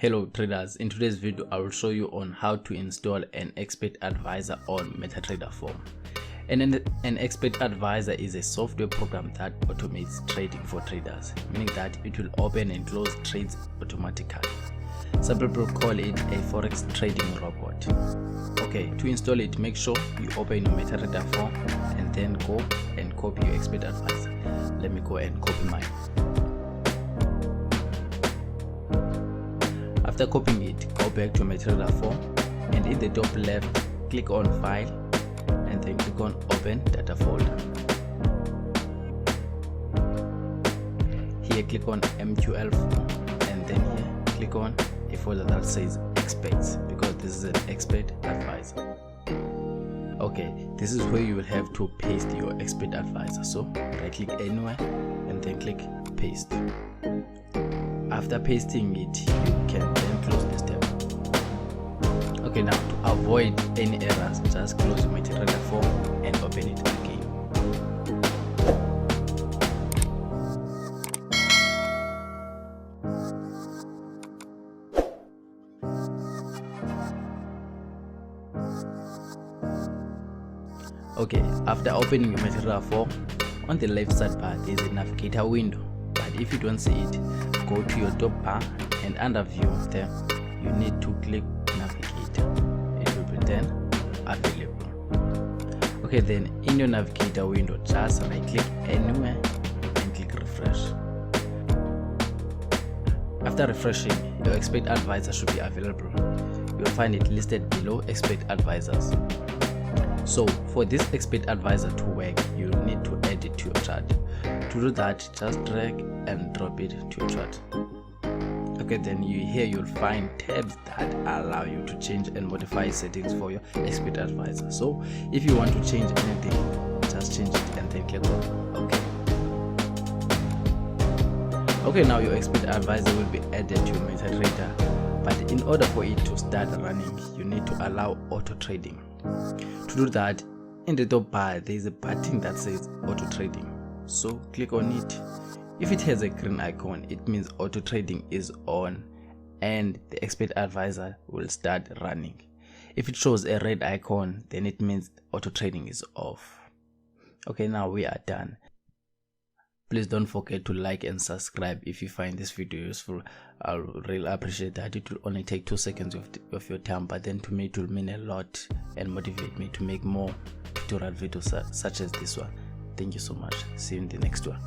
Hello traders, in today's video I will show you on how to install an expert advisor on Metatrader 4. An expert advisor is a software program that automates trading for traders, meaning that it will open and close trades automatically. Some people call it a forex trading robot. Okay, to install it, make sure you open your Metatrader 4 and then go and copy your expert advisor. Let me go and copy mine. After copying it, go back to Metatrader 4 and in the top left, click on File and then click on Open Data Folder. Here click on MT4 and then here click on a folder that says Experts, because this is an expert advisor. Okay, this is where you will have to paste your expert advisor. So right click anywhere and then click Paste. After pasting it, you can then close this tab. Okay, now to avoid any errors, just close Metatrader 4 and open it again. Okay, after opening Metatrader 4, on the left side bar there is a navigator window, but if you don't see it, go to your top bar and under view there you need to click navigator. It will be then available. Okay, then in your navigator window just right click anywhere and click refresh. After refreshing, your expert advisor should be available. You will find it listed below expert advisors. So for this expert advisor to work, you need to add it to your chart. To do that, just drag and drop it to your chart. Okay, then here you'll find tabs that allow you to change and modify settings for your expert advisor. So if you want to change anything, just change it and then click on OK. Okay, now your expert advisor will be added to your Metatrader, but in order for it to start running, you need to allow auto trading. To do that, in the top bar there is a button that says auto trading. So click on it. If it has a green icon, it means auto trading is on and the expert advisor will start running. If it shows a red icon, then it means auto trading is off. Okay, now we are done. Please don't forget to like and subscribe if you find this video useful. I'll really appreciate that. It will only take 2 seconds of your time, but then to me it will mean a lot and motivate me to make more tutorial videos such as this one. Thank you so much. See you in the next one.